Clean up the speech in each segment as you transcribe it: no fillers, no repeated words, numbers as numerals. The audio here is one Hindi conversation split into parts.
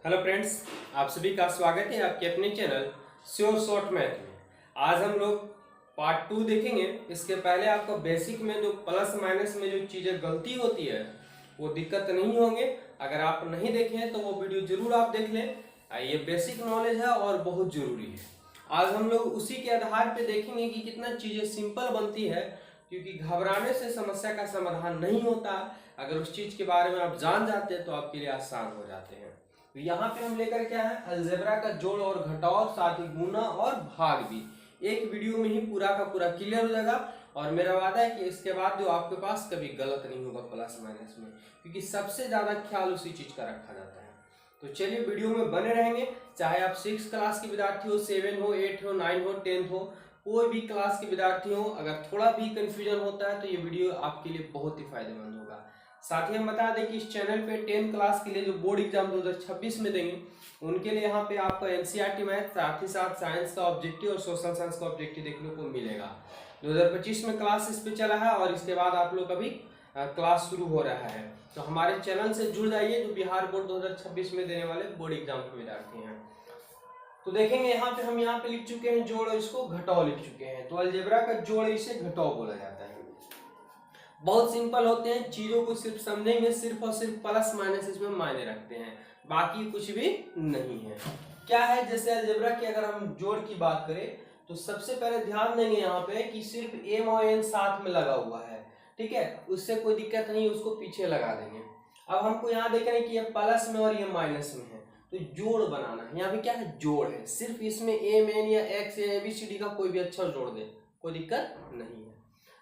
हेलो फ्रेंड्स, आप सभी का स्वागत है आपके अपने चैनल श्योर शॉर्ट मैथ में। आज हम लोग पार्ट 2 देखेंगे। इसके पहले आपको बेसिक में जो प्लस माइनस में जो चीज़ें गलती होती है वो दिक्कत नहीं होंगे। अगर आप नहीं देखें तो वो वीडियो जरूर आप देख लें। ये बेसिक नॉलेज है और बहुत जरूरी है। आज हम लोग उसी के आधार पे देखेंगे कि कितना चीज़ें सिंपल बनती है, क्योंकि घबराने से समस्या का समाधान नहीं होता। अगर उस चीज़ के बारे में आप जान जाते हैं तो आपके लिए आसान हो जाते हैं। तो यहाँ पे हम लेकर क्या है, अलजेब्रा का जोड़ और घटाव, साथ ही गुना और भाग भी एक वीडियो में ही पूरा का पूरा क्लियर हो जाएगा। और मेरा वादा है कि इसके बाद जो आपके पास कभी गलत नहीं होगा प्लस माइनस में, क्योंकि सबसे ज्यादा ख्याल उसी चीज का रखा जाता है। तो चलिए वीडियो में बने रहेंगे, चाहे आप 6 क्लास के विद्यार्थी हो, 7 हो, 8 हो, 9 हो, 10 हो, कोई भी क्लास के विद्यार्थी हो। अगर थोड़ा भी कंफ्यूजन होता है तो ये वीडियो आपके लिए बहुत ही फायदेमंद होगा। साथ ही हम बता दें कि इस चैनल पे 10 क्लास के लिए जो बोर्ड एग्जाम 2026 में देंगे उनके लिए यहाँ पे आपको एनसीईआरटी मैथ, साथ ही साथ साइंस का ऑब्जेक्टिव और सोशल साइंस का ऑब्जेक्टिव देखने को मिलेगा। 2025 में क्लास इस पे चला है और इसके बाद आप लोग अभी क्लास शुरू हो रहा है। तो हमारे चैनल से जुड़ जाइए जो बिहार बोर्ड 2026 में देने वाले बोर्ड एग्जाम के विद्यार्थी हैं। तो देखेंगे यहाँ पे हम यहाँ पे लिख चुके हैं जोड़, इसको घटाव लिख चुके हैं। तो अलजेब्रा का जोड़ इसे घटाव बोला जाता है। बहुत सिंपल होते हैं, चीजों को सिर्फ समझेंगे, सिर्फ और सिर्फ प्लस माइनस इसमें मायने रखते हैं, बाकी कुछ भी नहीं है। क्या है, जैसे अलजेब्रा की अगर हम जोड़ की बात करें तो सबसे पहले ध्यान देंगे यहाँ पे कि सिर्फ एम और एन साथ में लगा हुआ है, ठीक है, उससे कोई दिक्कत नहीं, उसको पीछे लगा देंगे। अब हमको यहाँ देख रहे हैं कि ये प्लस में और ये माइनस में है, तो जोड़ बनाना है। यहाँ पे क्या है, जोड़ है, सिर्फ इसमें एम एन या एक्स या एबीसीडी का कोई भी अक्षर जोड़ दे, कोई दिक्कत नहीं है।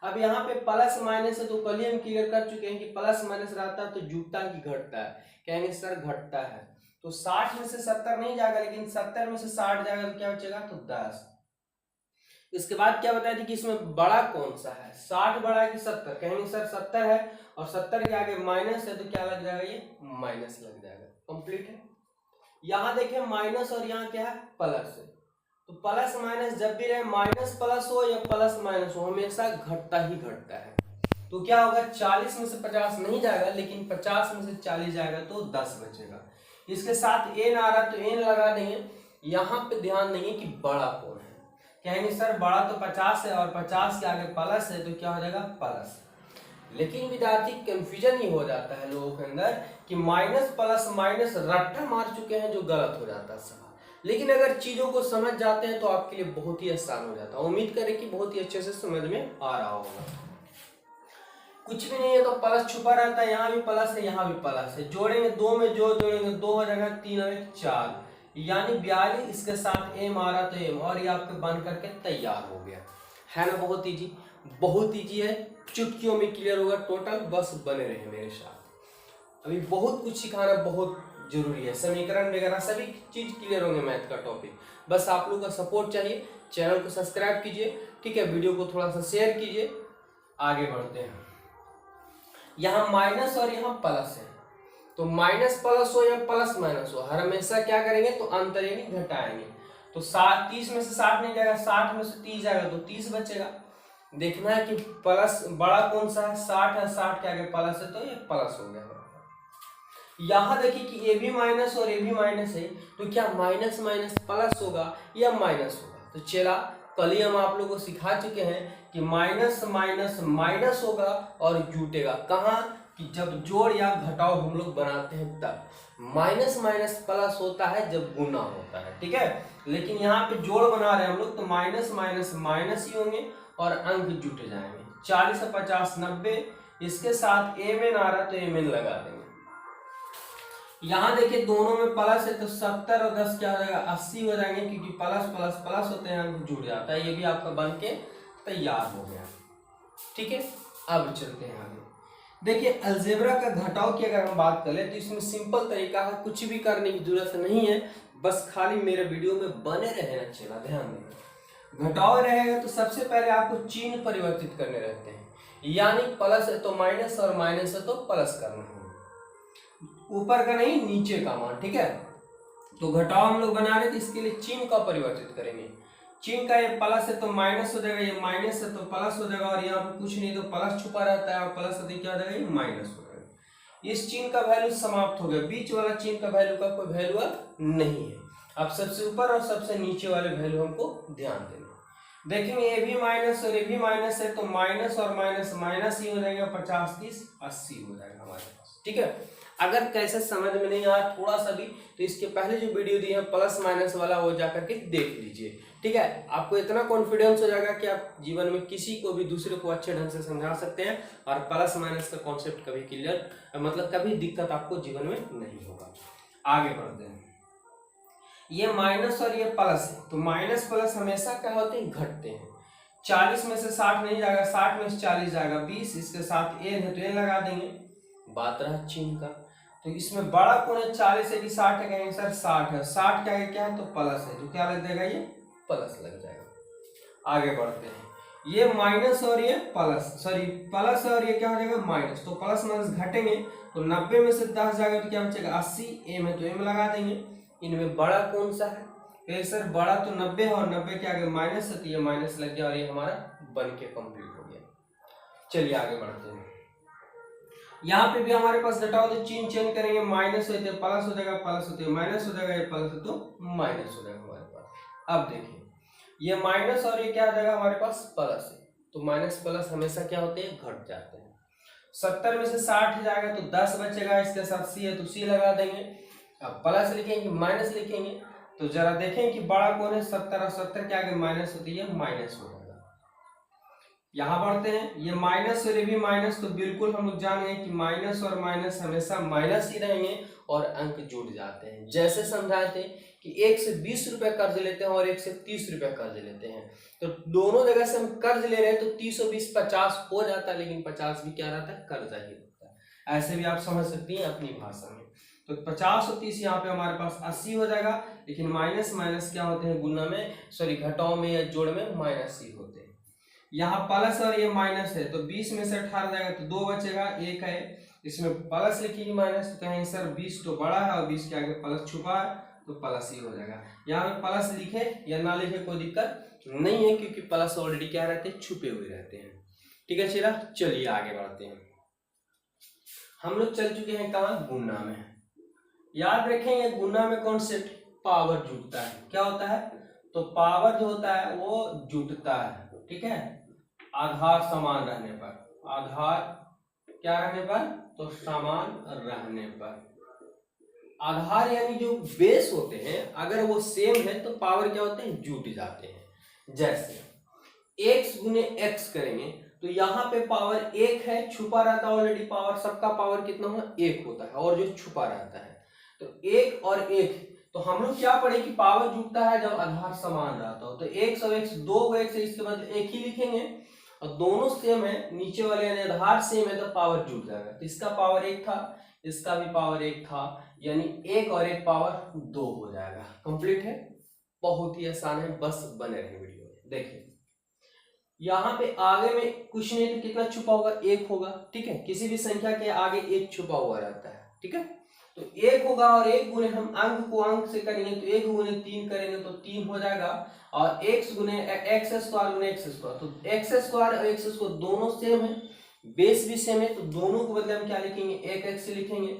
अब यहाँ पे प्लस माइनस है तो कल ही हम क्लियर कर चुके हैं कि प्लस माइनस रहता है तो जुटता की घटता है, कहेंगे सर घटता है। तो 60 में से 70 नहीं जाएगा, लेकिन 70 में से 60 जाएगा तो क्या बचेगा, तो 10। इसके बाद क्या बताया थी कि इसमें बड़ा कौन सा है, 60 बड़ा है कि 70, कहेंगे सर 70 है और 70 के आगे माइनस है तो क्या लग जाएगा, ये माइनस लग जाएगा। कंप्लीट है। यहाँ देखें माइनस और यहाँ क्या है, प्लस है। तो प्लस माइनस जब भी रहे, माइनस प्लस हो या प्लस माइनस हो, हमेशा घटता ही घटता है। तो क्या होगा, 40 में से 50 नहीं जाएगा, लेकिन 50 में से 40 जाएगा तो 10 बचेगा। इसके साथ एन आ रहा तो एन लगा देंगे। यहाँ पे ध्यान देंगे कि बड़ा कौन है, कहेंगे सर बड़ा तो 50 है और 50 के आगे प्लस है तो क्या हो जाएगा, प्लस। लेकिन विद्यार्थी कंफ्यूजन ही हो जाता है लोगों के अंदर कि माइनस प्लस माइनस रट्टा मार चुके हैं, जो गलत हो जाता है सवाल। लेकिन अगर चीजों को समझ जाते हैं तो आपके लिए बहुत ही आसान हो जाता है। उम्मीद करें कि बहुत ही अच्छे से समझ में आ रहा होगा। कुछ भी नहीं है तो प्लस छुपा रहता है, यहाँ भी प्लस है, यहाँ भी प्लस है। जोड़ेंगे, दो में जो जोड़ेंगे 2 हो जाएगा, 3 और 4 यानी 42। इसके साथ एम आ रहा तो एम, और ये आपके बन करके तैयार हो गया है ना। बहुत ईजी, बहुत ईजी है, चुटकियों में क्लियर होगा टोटल। बस बने रहे मेरे साथ, अभी बहुत कुछ सिखाना बहुत जरूरी है। समीकरण वगैरह सभी चीज क्लियर होंगे, मैथ का टॉपिक। बस आप लोगों का सपोर्ट चाहिए। चैनल को सब्सक्राइब कीजिए, ठीक है, वीडियो को थोड़ा सा शेयर कीजिए। आगे बढ़ते हैं। यहाँ माइनस और यहाँ प्लस है, तो माइनस प्लस हो या प्लस माइनस हो, हर हमेशा क्या करेंगे, तो अंतर यानी घटाएंगे। तो 30 में से 60 नहीं जाएगा, 60 में से 30 जाएगा तो 30 बचेगा। देखना है कि प्लस बड़ा कौन सा है, 60 है, 60 के आगे प्लस है तो ये प्लस हो गया। यहाँ देखिए कि ए भी माइनस और ए भी माइनस है, तो क्या माइनस माइनस प्लस होगा या माइनस होगा। तो चला, कल ही हम आप लोगों को सिखा चुके हैं कि माइनस माइनस माइनस होगा और जुटेगा कहाँ, कि जब जोड़ या घटाव हम लोग बनाते हैं तब। माइनस माइनस प्लस होता है जब गुना होता है, ठीक है। लेकिन यहाँ पे जोड़ बना रहे हैं हम लोग तो माइनस माइनस माइनस ही होंगे और अंक जुट जाएंगे। 40 से 50 90, इसके साथ एम एन आ रहा तो एम एन लगा देंगे। यहाँ देखिए दोनों में प्लस है तो 70 और 10 क्या हो जाएगा, 80 हो जाएंगे, क्योंकि प्लस प्लस प्लस होते हैं, अंक जुड़ जाता है। ये भी आपका बन के तैयार हो गया, ठीक है। अब चलते हैं आगे। देखिए अलजेब्रा का घटाव की अगर हम बात करें तो इसमें सिंपल तरीका है, कुछ भी करने की जरूरत नहीं है, बस खाली मेरे वीडियो में बने रहना चाहिए। ध्यान दें, घटाव रहेगा तो सबसे पहले आपको चिन्ह परिवर्तित करने रहते हैं, यानी प्लस है तो माइनस और माइनस है तो प्लस करना है, ऊपर का नहीं नीचे का मान, ठीक है। तो घटाव हम लोग बना रहे थे, इसके लिए चिन्ह का परिवर्तित करेंगे। चिन्ह का ये प्लस है तो माइनस हो जाएगा, ये माइनस है तो प्लस हो जाएगा, और यहाँ पे कुछ नहीं तो प्लस छुपा रहता है और प्लस है तो क्या हो जाएगा, ये माइनस हो जाएगा। इस चिन्ह का वैल्यू समाप्त हो गया, बीच वाला चिन्ह का वैल्यू का कोई वैल्यू अब नहीं है। अब सबसे ऊपर और सबसे नीचे वाले वैल्यू हमको ध्यान देना। देखेंगे ए भी माइनस और ए भी माइनस है, तो माइनस और माइनस माइनस ही हो जाएगा, 50 30 80 हो जाएगा हमारे पास। ठीक है, अगर कैसे समझ में नहीं आया थोड़ा सा भी, तो इसके पहले जो वीडियो दी है प्लस माइनस वाला, वो जाकर के देख लीजिए। ठीक है, आपको इतना कॉन्फिडेंस हो जाएगा कि आप जीवन में किसी को भी दूसरे को अच्छे ढंग से समझा सकते हैं, और प्लस माइनस का कॉन्सेप्ट कभी क्लियर, मतलब कभी दिक्कत आपको जीवन में नहीं होगा। आगे बढ़ते हैं। ये माइनस और ये प्लस है, तो माइनस प्लस हमेशा क्या होते हैं, घटते हैं। 40 में से 60 नहीं जाएगा, 60 में से 40 जाएगा 20, इसके साथ n है तो n लगा देंगे। बात रहा चिन्ह का, तो इसमें बड़ा कौन है, 40 है कि 60 है, कहेंगे सर 60 है, 60 क्या है, क्या है तो प्लस है, तो क्या लग जाएगा, ये प्लस लग जाएगा। आगे बढ़ते हैं। ये माइनस और ये प्लस, सॉरी प्लस और ये क्या हो जाएगा माइनस, तो प्लस माइनस घटेंगे, तो 90 में से 10 जाएगा तो क्या बचेगा 80, m है तो m लगा देंगे। इनमें बड़ा कौन सा है, सर बड़ा तो 90 है, और 90 के आगे माइनस है, तो ये माइनस लग गया और ये हमारा बन के कंप्लीट हो गया। चलिए आगे बढ़ते हैं। यहाँ पे भी हमारे पास घटाओ तो चिन्ह चेंज करेंगे, माइनस होते प्लस हो जाएगा, प्लस होते माइनस हो जाएगा, ये प्लस हो तो माइनस हो जाएगा हमारे पास। अब देखिए ये माइनस और ये क्या आ जाएगा हमारे पास प्लस है, तो माइनस प्लस हमेशा क्या होते हैं, घट जाते हैं। 70 में से 60 जाएगा तो 10 बचेगा, इसके साथ c है तो c लगा देंगे। अब प्लस लिखेंगे माइनस लिखेंगे, तो जरा देखें कि बड़ा कौन है, 70, और 70 के आगे माइनस होती है, माइनस हो जाएगा। यहाँ बढ़ते हैं, ये माइनस और ये भी माइनस, तो बिल्कुल हम लोग जान गए कि माइनस और माइनस हमेशा माइनस ही रहेंगे और अंक जुड़ जाते हैं। जैसे समझाए थे कि 1 से 20 रुपए कर्ज लेते हैं और 1 से 30 रुपए कर्ज लेते हैं, तो दोनों जगह से हम कर्ज ले रहे हैं, तो 30 और 20 50 हो जाता है, लेकिन 50 भी क्या रहता है, कर्जा ही होता है। ऐसे भी आप समझ सकती हैं अपनी भाषा में। तो 50 और 30 यहाँ पे हमारे पास 80 हो जाएगा, लेकिन माइनस माइनस क्या होते हैं, गुना में, सॉरी घटाओ में या जोड़ में माइनस ही होते हैं। यहाँ प्लस और ये माइनस है, तो 20 में से 18 जाएगा तो 2 बचेगा, 1 है, इसमें प्लस लिखिए माइनस, तो कहेंगे सर 20 तो बड़ा है और 20 के आगे प्लस छुपा है, तो प्लस ही हो जाएगा। यहाँ पे प्लस लिखे या ना लिखे कोई दिक्कत नहीं है, क्योंकि प्लस ऑलरेडी क्या रहते हैं, छुपे हुए रहते हैं। ठीक है चला, चलिए आगे बढ़ते हैं। हम लोग चल चुके हैं कहाँ, गुना में। याद रखेंगे गुना में कॉन्सेप्ट पावर जुटता है, क्या होता है, तो पावर जो होता है वो जुटता है। ठीक है, आधार समान रहने पर, आधार क्या रहने पर, तो समान रहने पर। आधार यानी जो बेस होते हैं अगर वो सेम है तो पावर क्या होते हैं, जुट जाते हैं। जैसे x गुने x करेंगे तो यहाँ पे पावर 1 है, छुपा रहता है ऑलरेडी पावर, सबका पावर कितना हो 1 होता है, और जो छुपा रहता है तो 1 और 1, तो हम लोग क्या पढ़े कि पावर जुटता है जब आधार समान रहता हो, तो x और x 2 x है, इसके बाद 1 ही लिखेंगे, और दोनों सेम है, नीचे वाले यानी आधार सेम है तो पावर जुट जाएगा। तो इसका पावर 1 था, इसका भी पावर 1 था, यानी 1 और 1 पावर 2 हो जाएगा। कंप्लीट है, बहुत ही आसान है, बस बने रहे वीडियो में। देखिए यहाँ पे आगे में कुछ नहीं तो कितना छुपा होगा, 1 होगा। ठीक है, किसी भी संख्या के आगे 1 छुपा हुआ रहता है। ठीक है, तो 1 होगा, और 1 गुने हम अंक को अंक से करेंगे तो 1 गुने 3 करेंगे तो 3 हो जाएगा, और x गुने x स्क्वायर गुने x स्क्वायर, तो x स्क्वायर और x स्क्वायर दोनों सेम है, बेस भी सेम है, तो दोनों को बदले हम क्या लिखेंगे, 1x लिखेंगे,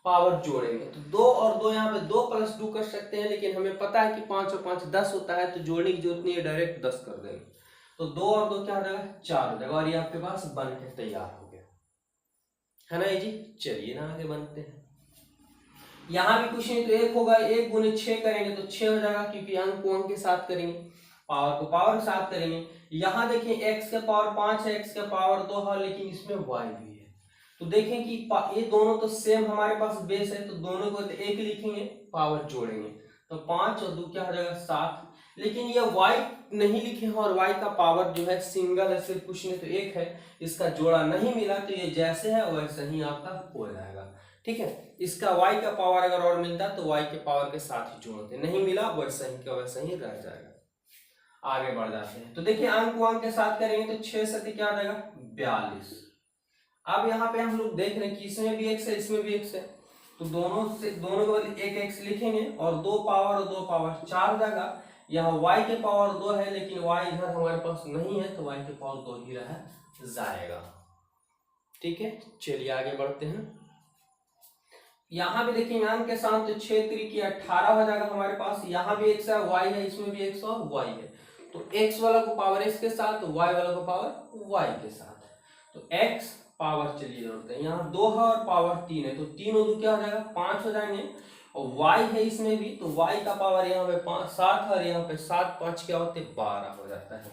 पावर जोड़ेंगे तो 2 और 2 यहाँ पे 2 + 2 कर सकते हैं, लेकिन हमें पता है कि 5 और 5 10 होता है, तो जोड़ने की जरूरत नहीं है, डायरेक्ट 10 कर देंगे, तो 2 और 2 क्या हो जाएगा, 4 हो जाएगा, और ये आपके पास बन के तैयार हो गया है ना जी। चलिए ना आगे बनते हैं। यहाँ भी कुछ नहीं तो 1 होगा, 1 गुने 6 करेंगे तो 6 हो जाएगा, क्योंकि अंक को अंक के साथ करेंगे, पावर को पावर के साथ करेंगे। यहाँ देखिए x का पावर 5 है, x का पावर 2 है, लेकिन इसमें y भी है, तो देखें कि ये दोनों तो सेम हमारे पास बेस है, तो दोनों को 1 लिखेंगे, पावर जोड़ेंगे, तो 5 और 2 क्या हो जाएगा 7, लेकिन ये y नहीं लिखे हैं, और y का पावर जो है सिंगल है, सिर्फ कुछ नहीं तो 1 है, इसका जोड़ा नहीं मिला, तो ये जैसे है वैसे ही आपका हो जाएगा। ठीक है, इसका y का पावर अगर और मिलता तो y के पावर के साथ ही जोड़ते, नहीं मिला वैसा ही का वैसा ही रह जाएगा। आगे बढ़ जाते हैं, तो देखिए अंक को अंक के साथ करेंगे तो 6 से क्या हो जाएगा 42। अब यहाँ पे हम लोग देख रहे हैं कि इसमें भी x है, इसमें भी x है, तो दोनों के बदले 1 x लिखेंगे, और 2 पावर और 2 पावर 4 हो जाएगा। यहाँ y के पावर 2 है, लेकिन y इधर हमारे पास नहीं है, तो y के पावर 2 ही रह जाएगा। ठीक है, चलिए आगे बढ़ते हैं। यहाँ भी देखिए अंक के साथ, तो 6 3 18 हो जाएगा हमारे पास। यहाँ भी x है, y है, इसमें भी x और y है, तो x वाला को पावर x के साथ, y वाला को पावर y के साथ। तो x पावर चलिए जोड़ते हैं, यहाँ 2 है और पावर 3 है, तो 3 और 2 क्या हो जाएगा 5 हो जाएंगे, और y है इसमें भी, तो y का पावर यहाँ पे 7 है और यहाँ पे 7 5 क्या होते 12 हो जाता है,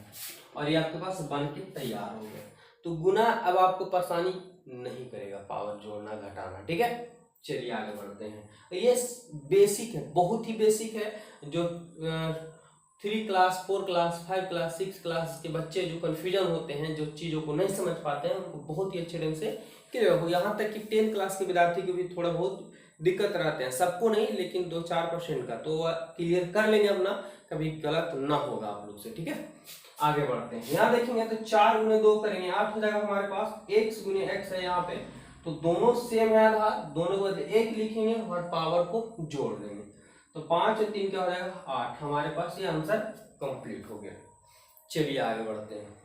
और ये आपके पास बन के तैयार हो गया। तो गुना अब आपको परेशानी नहीं करेगा, पावर जोड़ना घटाना, ठीक है। चलिए आगे बढ़ते हैं। ये बेसिक है, बहुत ही बेसिक है, जो 3 क्लास 4 क्लास 5 क्लास 6 क्लास के बच्चे जो कंफ्यूजन होते हैं, जो चीज़ों को नहीं समझ पाते हैं, उनको बहुत ही अच्छे ढंग से क्लियर हो। यहाँ तक कि 10 क्लास के विद्यार्थी को भी थोड़ा बहुत दिक्कत रहते हैं, सबको नहीं लेकिन 2-4% का, तो क्लियर कर लेंगे अपना, कभी गलत ना होगा आप लोग से, ठीक है। आगे बढ़ते हैं, यहाँ देखेंगे तो 4 गुने 2 करेंगे 8 हो जाएगा हमारे पास, x गुने x है यहाँ पे, तो दोनों सेम है आधार, दोनों को 1 लिखेंगे और पावर को जोड़ देंगे, तो 5 और 3 क्या हो जाएगा 8, हमारे पास ये आंसर कंप्लीट हो गया। चलिए आगे बढ़ते हैं,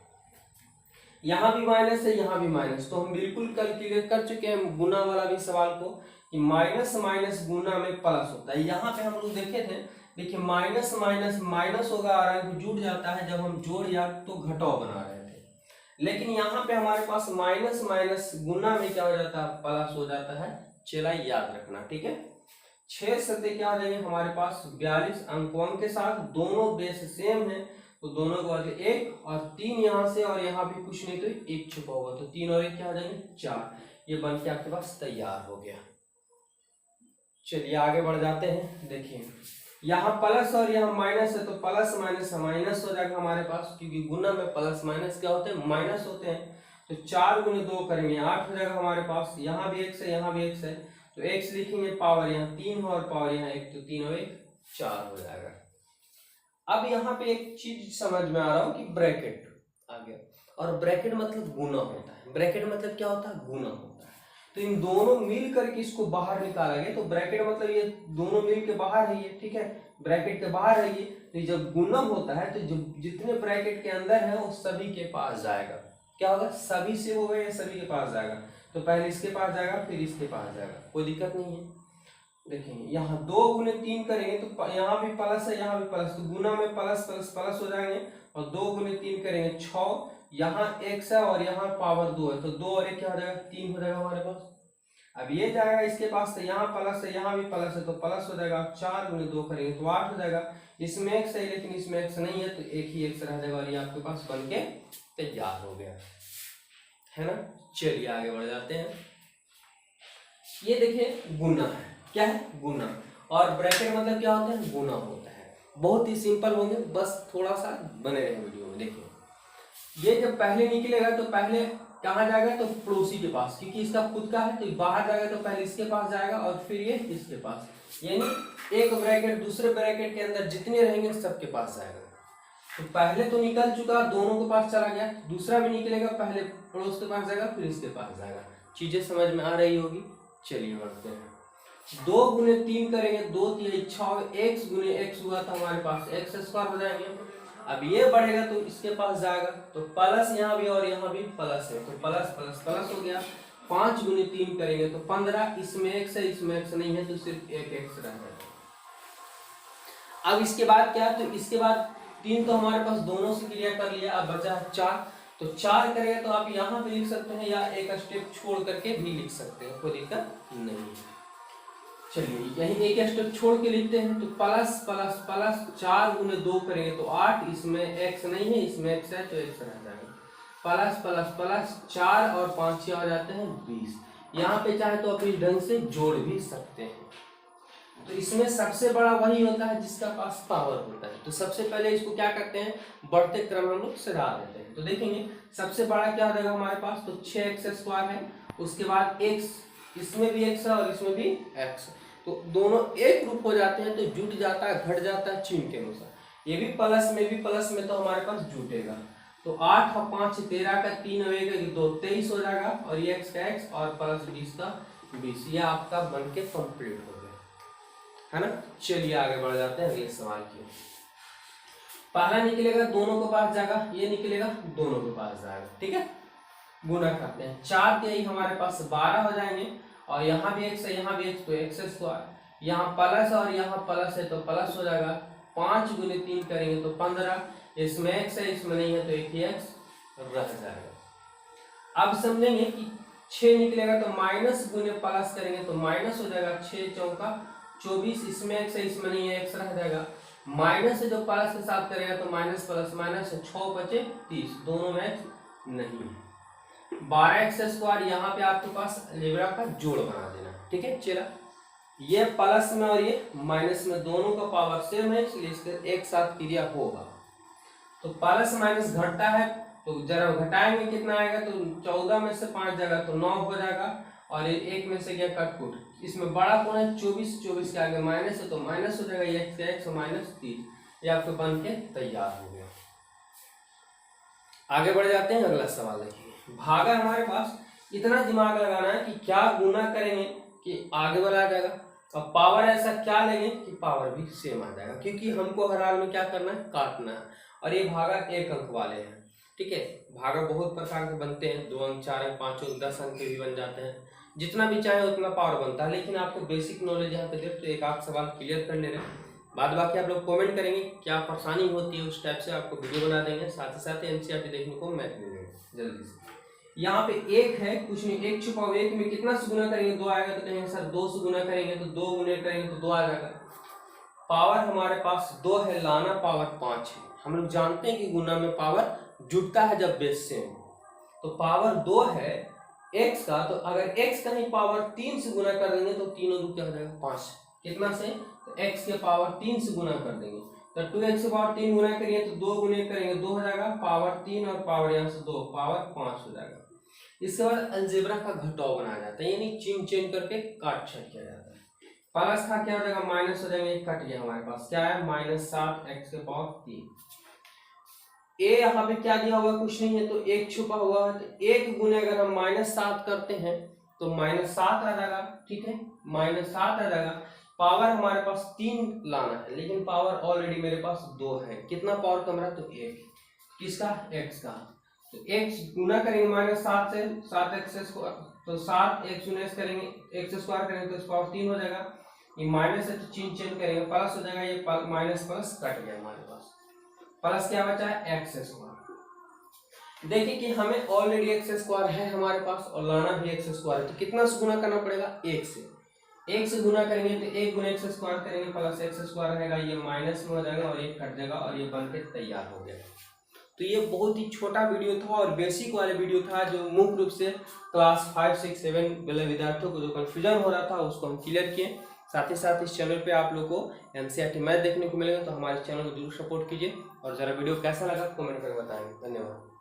यहाँ भी माइनस है, यहाँ भी माइनस, तो हम बिल्कुल कैलकुलेट कर चुके हैं गुना वाला भी सवाल को, कि माइनस माइनस गुना में प्लस होता है। यहाँ पे हम लोग देखे थे, देखिए माइनस माइनस माइनस होगा और अंक जुड़ जाता है जब हम जोड़ या तो घटाव बना रहे थे, लेकिन यहाँ पे हमारे पास माइनस माइनस गुना में क्या हो जाता है प्लस हो जाता है। चला याद रखना, ठीक है। 6 सत्ते क्या हो जाएंगे हमारे पास 42 अंकों के साथ, दोनों बेस सेम है, तो दोनों को 1 और 3 यहाँ से, और यहाँ भी कुछ नहीं तो 1 छुपा होगा, तो 3 और 1 क्या हो जाएंगे 4, ये बन के आपके पास तैयार हो गया। चलिए आगे बढ़ जाते हैं, देखिए यहाँ प्लस और यहाँ माइनस है, तो प्लस माइनस माइनस हो जाएगा हमारे पास, क्योंकि गुना में प्लस माइनस क्या होते हैं माइनस होते हैं। तो 4 गुने 2 करेंगे 8 हो जाएगा हमारे पास, यहाँ भी x है, यहाँ भी x है, तो x लिखेंगे, पावर यहाँ 3 हो और पावर यहाँ 1, तो 3 और 1 4 हो जाएगा। अब यहाँ पे एक चीज समझ में आ रहा हो कि ब्रैकेट आ गया, और ब्रैकेट मतलब गुना होता है, ब्रैकेट मतलब क्या होता है गुना होता है, तो इन दोनों मिल करके इसको बाहर निकाला गया, तो ब्रैकेट मतलब ये दोनों मिल के बाहर है ये, ठीक है, ब्रैकेट के बाहर है ये, तो जब गुणम होता है तो जो जितने ब्रैकेट के अंदर है वो सभी के पास जाएगा, क्या होगा सभी से होगा या सभी के पास जाएगा, तो पहले इसके पास जाएगा फिर इसके पास जाएगा, कोई दिक्कत नहीं है। देखेंगे यहाँ 2 गुने 3 करेंगे तो यहाँ भी प्लस है यहाँ भी प्लस, तो गुना में प्लस प्लस प्लस हो जाएंगे, और 2 गुने 3 करेंगे 6, यहाँ x है और यहाँ पावर 2 है, तो 2 और 1 क्या हो जाएगा 3 हो जाएगा हमारे पास। अब ये जाएगा इसके पास, तो यहाँ प्लस है यहाँ भी प्लस है, तो प्लस हो जाएगा, 4 गुने 2 करेंगे तो 8 हो जाएगा, इसमें x है लेकिन इसमें x नहीं है, तो एक ही x रह जाएगा, और ये आपके पास बन के तैयार हो गया है ना। चलिए आगे बढ़ जाते हैं, ये देखिए गुना है, क्या है गुना, और ब्रैकेट मतलब क्या होता है गुना होता है, बहुत ही सिंपल होंगे, बस थोड़ा सा बने रहे वीडियो में। देखिए ये जब पहले निकलेगा तो पहले कहाँ जाएगा तो पड़ोसी के पास, क्योंकि इसका खुद का है, तो बाहर जाएगा तो पहले इसके पास जाएगा और फिर ये इसके पास, यानी एक ब्रैकेट दूसरे ब्रैकेट के अंदर जितने रहेंगे सबके पास जाएगा। तो पहले तो निकल चुका दोनों के पास चला गया, दूसरा भी निकलेगा, पहले पड़ोस के पास जाएगा फिर इसके पास जाएगा, चीजें समझ में आ रही होगी। चलिए बढ़ते हैं, 2 गुने 3 करेंगे 2 3 6, x गुने x हुआ था हमारे पास x स्क्वायर हो जाएंगे। अब ये बढ़ेगा तो इसके पास जाएगा, तो प्लस यहाँ भी और यहाँ भी प्लस है, तो प्लस प्लस प्लस हो गया, 5 गुने 3 करेंगे तो 15, इसमें x है इसमें x नहीं है, तो सिर्फ एक x रह जाएगा। अब इसके बाद क्या है, तो इसके बाद 3 तो हमारे पास दोनों से क्लियर कर लिया, अब बचा 4, तो 4 करेंगे तो आप यहाँ पे लिख सकते हैं या एक स्टेप छोड़ करके भी लिख सकते हैं, कोई दिक्कत नहीं। चलिए यही एक स्टेप छोड़ के लिखते हैं, तो प्लस प्लस प्लस 4 गुने 2 करेंगे तो 8, इसमें x नहीं है इसमें x है तो x रह जाएगा, प्लस प्लस प्लस 4 और 5 6 हो जाते हैं 20। यहाँ पे चाहे तो आप इस ढंग से जोड़ भी सकते हैं, तो इसमें सबसे बड़ा वही होता है जिसका पास पावर होता है, तो सबसे पहले इसको क्या करते हैं बढ़ते क्रम हम लोग सजा देते हैं। तो देखेंगे सबसे बड़ा क्या हो जाएगा हमारे पास, तो 6x स्क्वायर है, उसके बाद x, इसमें भी x है और इसमें भी x, तो दोनों एक रूप हो जाते हैं, तो जुट जाता है घट जाता है चिन्ह के अनुसार, ये भी प्लस में भी प्लस में, तो हमारे पास जुटेगा, तो 8 और 5 13 का 3 और 1 2 23 हो जाएगा, और ये x का x और प्लस 20 का 20, ये आपका बन के कंप्लीट हो गया है ना। चलिए आगे बढ़ जाते हैं अगले सवाल की, पहला निकलेगा दोनों के पास जाएगा, ये निकलेगा दोनों के पास जाएगा, ठीक है। गुना करते हैं, 4 3 हमारे पास 12 हो जाएंगे, और यहाँ भी x है यहाँ भी x, तो एक्स स्क्वायर, यहाँ प्लस और यहाँ प्लस है तो प्लस हो जाएगा, 5 गुने 3 करेंगे तो 15, इसमें x है इसमें नहीं है तो एक ही x रह जाएगा। अब समझेंगे कि 6 निकलेगा तो माइनस गुने प्लस करेंगे तो माइनस हो जाएगा, 6 चौका 24, इसमें x है इसमें नहीं है x रह जाएगा, माइनस से जो प्लस के साथ करेगा तो माइनस प्लस माइनस, 6 बचे 30, दोनों में x नहीं है। 12x स्क्वायर, यहाँ पे आपके पास अलजेब्रा का जोड़ बना देना, ठीक है। चला, ये प्लस में और ये माइनस में दोनों का पावर सेम है, इसलिए इसका एक साथ क्रिया होगा। तो प्लस माइनस घटता है तो जरा घटाएंगे कितना आएगा, तो 14 में से 5 जाएगा तो 9 हो जाएगा, और ये 1 में से गया कट कुट, इसमें बड़ा कौन है 24, 24 के आगे माइनस है तो माइनस हो जाएगा, ये x माइनस 30, ये आपके बन के तैयार हो गया। आगे बढ़ जाते हैं, अगला सवाल देखिए। भागा हमारे पास, इतना दिमाग लगाना है कि क्या गुना करेंगे कि आगे वाला आ जाएगा, और पावर ऐसा क्या लेंगे कि पावर भी सेम आ जाएगा, क्योंकि हमको हर हाल में क्या करना है, काटना है। और ये भागा 1 अंक वाले हैं, ठीक है। भागा बहुत प्रकार के बनते हैं, 2 अंक 4 अंक 5 अंक 10 अंक के भी बन जाते हैं, जितना भी चाहे उतना पावर बनता है। लेकिन आपको बेसिक नॉलेज यहाँ पे दे तो एक आध सवाल क्लियर कर ले रहे हैं, बाद बाकी आप लोग कमेंट करेंगे क्या परेशानी होती है, उस टाइप से आपको वीडियो बना देंगे, साथ ही साथ एनसीईआरटी देखने को मैथ मिलेंगे जल्दी से। यहाँ पे 1 है, कुछ नहीं, 1 छुपा हुआ, 1 में कितना से गुना करेंगे 2 आएगा, तो कहेंगे सर 2 से गुना करेंगे तो 2 गुने करेंगे तो 2 आ जाएगा। पावर हमारे पास 2 है, लाना पावर 5 है। हम लोग जानते हैं कि गुना में पावर जुटता है जब बेस सेम, तो पावर 2 है x का, तो अगर x का ही पावर 3 से गुना कर देंगे तो 3 और 2 क्या हो जाएगा 5, कितना से, तो x के पावर 3 से गुना कर देंगे तो 2x के पावर 3 गुना करिए तो 2 गुने करेंगे 2 हो जाएगा, पावर 3 और पावर यहाँ से 2, पावर 5 हो जाएगा। इसके बाद अलजेब्रा का घटाव बनाया जाता है, यानी चेन चेन करके काट छट किया जाता है। प्लस का क्या हो जाएगा, माइनस हो जाएगा, कट गया हमारे पास, क्या है -7x के पावर 3। ए यहाँ पे क्या दिया हुआ, कुछ नहीं है, तो 1 छुपा हुआ है, तो 1 गुने अगर हम -7 करते हैं तो -7 आ जाएगा, ठीक है, -7 आ जाएगा। पावर हमारे पास 3 लाना है, लेकिन पावर ऑलरेडी मेरे पास 2 है, कितना पावर कम रहा, तो 1, किसका, x का, तो x गुना करेंगे -7 से, 7x स्क्वायर, तो 7x गुना करेंगे x स्क्वायर करेंगे तो इस पावर 3 हो जाएगा, ये माइनस है तो चेंज करेंगे प्लस हो जाएगा, ये माइनस प्लस कट गया हमारे पास, प्लस क्या बचा है x स्क्वायर। देखिए कि हमें ऑलरेडी x स्क्वायर है हमारे पास और लाना भी x स्क्वायर है, तो कितना से गुना करना पड़ेगा, 1 से। 1 से गुना करेंगे तो 1 गुना x स्क्वायर करेंगे प्लस x स्क्वायर रहेगा, ये माइनस में हो जाएगा और 1 कट जाएगा और ये बन के तैयार हो गया। तो ये बहुत ही छोटा वीडियो था और बेसिक वाले वीडियो था, जो मुख्य रूप से क्लास 5, 6, 7 वाले विद्यार्थियों को जो कंफ्यूजन हो रहा था उसको हम क्लियर किए। साथ ही साथ इस चैनल पे आप लोग को एनसीईआरटी मैथ देखने को मिलेगा, तो हमारे चैनल को जरूर सपोर्ट कीजिए और जरा वीडियो कैसा लगा कमेंट करके बताएंगे। धन्यवाद।